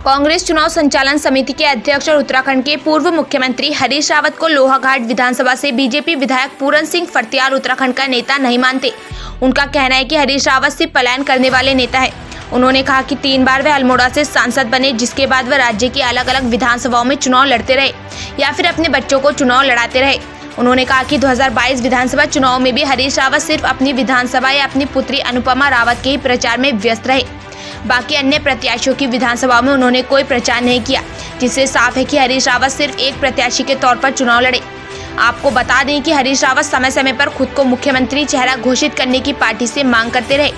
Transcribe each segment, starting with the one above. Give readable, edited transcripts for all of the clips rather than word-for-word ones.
कांग्रेस चुनाव संचालन समिति के अध्यक्ष और उत्तराखंड के पूर्व मुख्यमंत्री हरीश रावत को लोहाघाट विधानसभा से बीजेपी विधायक पूरन सिंह फर्त्याल उत्तराखंड का नेता नहीं मानते। उनका कहना है कि हरीश रावत सिर्फ पलायन करने वाले नेता है। उन्होंने कहा कि 3 बार वे अल्मोड़ा से सांसद बने, जिसके बाद वह राज्य की अलग अलग विधानसभाओं में चुनाव लड़ते रहे या फिर अपने बच्चों को चुनाव लड़ाते रहे। उन्होंने कहा कि 2022 विधानसभा चुनाव में भी हरीश रावत सिर्फ अपनी विधानसभा या अपनी पुत्री अनुपमा रावत के ही प्रचार में व्यस्त रहे। बाकी अन्य प्रत्याशियों की विधानसभाओं में उन्होंने कोई प्रचार नहीं किया, जिससे साफ है कि हरीश रावत सिर्फ एक प्रत्याशी के तौर पर चुनाव लड़े। आपको बता दें कि हरीश रावत समय समय पर खुद को मुख्यमंत्री चेहरा घोषित करने की पार्टी से मांग करते रहे,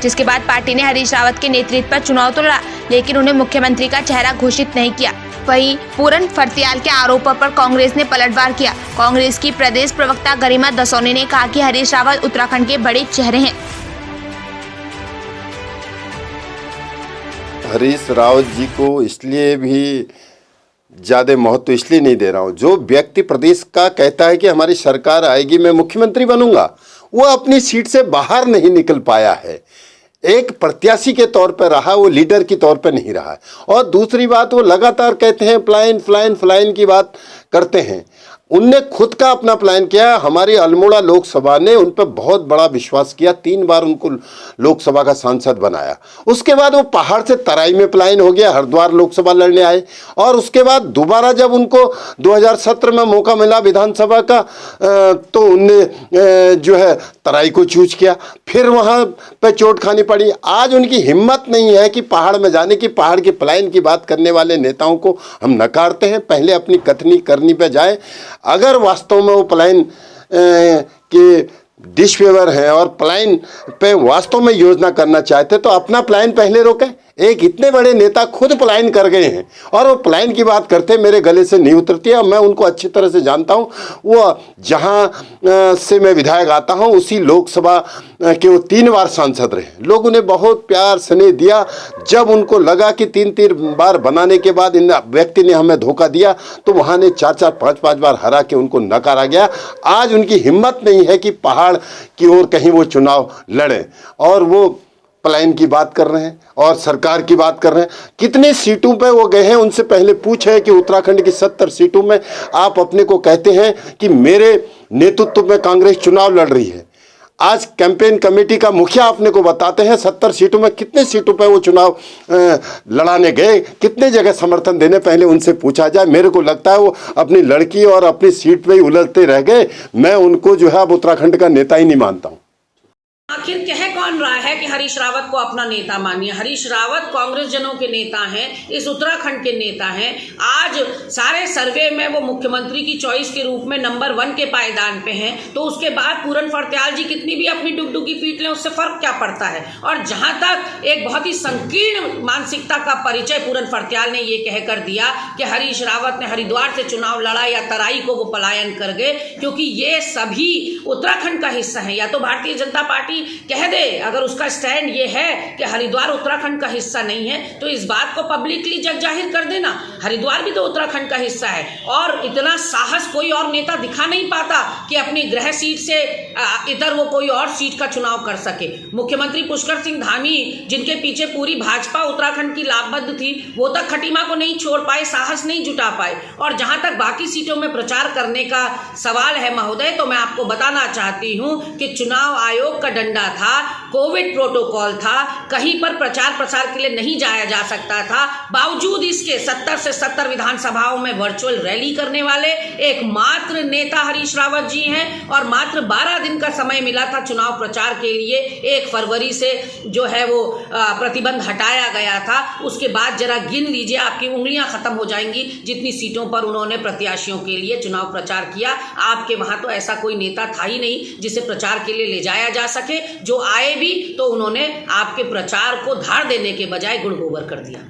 जिसके बाद पार्टी ने हरीश रावत के नेतृत्व पर चुनाव तो लड़ा, लेकिन उन्हें मुख्यमंत्री का चेहरा घोषित नहीं किया। वहीं पूरन फर्त्याल के आरोपों पर कांग्रेस ने पलटवार किया। कांग्रेस की प्रदेश प्रवक्ता गरिमा दसौनी ने कहा कि हरीश रावत उत्तराखंड के बड़े चेहरे हैं। हरीश रावत जी को इसलिए भी ज़्यादा महत्व इसलिए नहीं दे रहा हूँ, जो व्यक्ति प्रदेश का कहता है कि हमारी सरकार आएगी, मैं मुख्यमंत्री बनूंगा, वो अपनी सीट से बाहर नहीं निकल पाया है। एक प्रत्याशी के तौर पर रहा, वो लीडर की तौर पर नहीं रहा। और दूसरी बात, वो लगातार कहते हैं फ्लाइन की बात करते हैं। उनने खुद का अपना प्लान किया। हमारी अल्मोड़ा लोकसभा ने उन पर बहुत बड़ा विश्वास किया, 3 बार उनको लोकसभा का सांसद बनाया। उसके बाद वो पहाड़ से तराई में पलायन हो गया, हरिद्वार लोकसभा लड़ने आए, और उसके बाद दोबारा जब उनको 2017 में मौका मिला विधानसभा का, तो उनने जो है तराई को चूज किया, फिर वहाँ पे चोट खानी पड़ी। आज उनकी हिम्मत नहीं है कि पहाड़ में जाने की, पहाड़ के पलायन की बात करने वाले नेताओं को हम नकारते हैं। पहले अपनी कथनी करनी पे जाए। अगर वास्तव में वो पलायन के डिसफेवर हैं और पलायन पे वास्तव में योजना करना चाहते, तो अपना पलायन पहले रोकें। एक इतने बड़े नेता खुद पलायन कर गए हैं और वो पलायन की बात करते मेरे गले से नहीं उतरती है। मैं उनको अच्छी तरह से जानता हूँ। वो जहाँ से मैं विधायक आता हूँ, उसी लोकसभा के वो 3 बार सांसद रहे। लोग उन्हें बहुत प्यार स्नेह दिया। जब उनको लगा कि 3 बार बनाने के बाद इन व्यक्ति ने हमें धोखा दिया, तो वहाँ ने 4 5 बार हरा के उनको नकारा गया। आज उनकी हिम्मत नहीं है कि पहाड़ की ओर कहीं वो चुनाव लड़ें, और वो पलायन की बात कर रहे हैं और सरकार की बात कर रहे हैं। कितने सीटों पे वो गए हैं, उनसे पहले पूछे कि उत्तराखंड की 70 सीटों में आप अपने को कहते हैं कि मेरे नेतृत्व में कांग्रेस चुनाव लड़ रही है। आज कैंपेन कमेटी का मुखिया अपने को बताते हैं 70 सीटों में कितने सीटों पे वो चुनाव लड़ाने गए, कितने जगह समर्थन देने, पहले उनसे पूछा जाए। मेरे को लगता है वो अपनी लड़की और अपनी सीट पे ही उलझते रह गए। मैं उनको जो है अब उत्तराखंड का नेता ही नहीं मानता हूँ। आखिर कह कौन रहा है कि हरीश रावत को अपना नेता मानिए? हरीश रावत कांग्रेस जनों के नेता हैं, इस उत्तराखंड के नेता हैं। आज सारे सर्वे में वो मुख्यमंत्री की चॉइस के रूप में नंबर 1 के पायदान पे हैं। तो उसके बाद पूरन फर्त्याल जी कितनी भी अपनी डुगडुगी पीट लें, उससे फर्क क्या पड़ता है? और जहां तक एक बहुत ही संकीर्ण मानसिकता का परिचय पूरन फर्त्याल ने ये कहकर दिया कि हरीश रावत ने हरिद्वार से चुनाव लड़ा या तराई को वो पलायन कर गए, क्योंकि ये सभी उत्तराखंड का हिस्सा है। या तो भारतीय जनता पार्टी कह दे, अगर उसका स्टैंड ये है कि हरिद्वार उत्तराखंड का हिस्सा नहीं है, तो इस बात को पब्लिकली जग जाहिर कर देना। हरिद्वार भी तो उत्तराखंड का हिस्सा है। और इतना साहस कोई और नेता दिखा नहीं पाता कि अपनी गृह सीट से इधर वो कोई और सीट का चुनाव कर सके। मुख्यमंत्री पुष्कर सिंह धामी, जिनके पीछे पूरी भाजपा उत्तराखंड की लाभबद्ध थी, वो तक खटीमा को नहीं छोड़ पाए, साहस नहीं जुटा पाए। और जहां तक बाकी सीटों में प्रचार करने का सवाल है महोदय, तो मैं आपको बताना चाहती हूं कि चुनाव आयोग का डंडा था, कोविड प्रोटोकॉल था, कहीं पर प्रचार प्रसार के लिए नहीं जाया जा सकता था। बावजूद इसके 70 से 70 विधानसभाओं में वर्चुअल रैली करने वाले एकमात्र नेता हरीश रावत जी हैं। और मात्र 12 दिन का समय मिला था चुनाव प्रचार के लिए। 1 फरवरी से जो है वो प्रतिबंध हटाया गया था। उसके बाद जरा गिन लीजिए, आपकी उंगलियां खत्म हो जाएंगी जितनी सीटों पर उन्होंने प्रत्याशियों के लिए चुनाव प्रचार किया। आपके वहां तो ऐसा कोई नेता था ही नहीं जिसे प्रचार के लिए ले जाया जा सके। जो आए भी तो उन्होंने आपके प्रचार को धार देने के बजाय गुड़ गोबर कर दिया।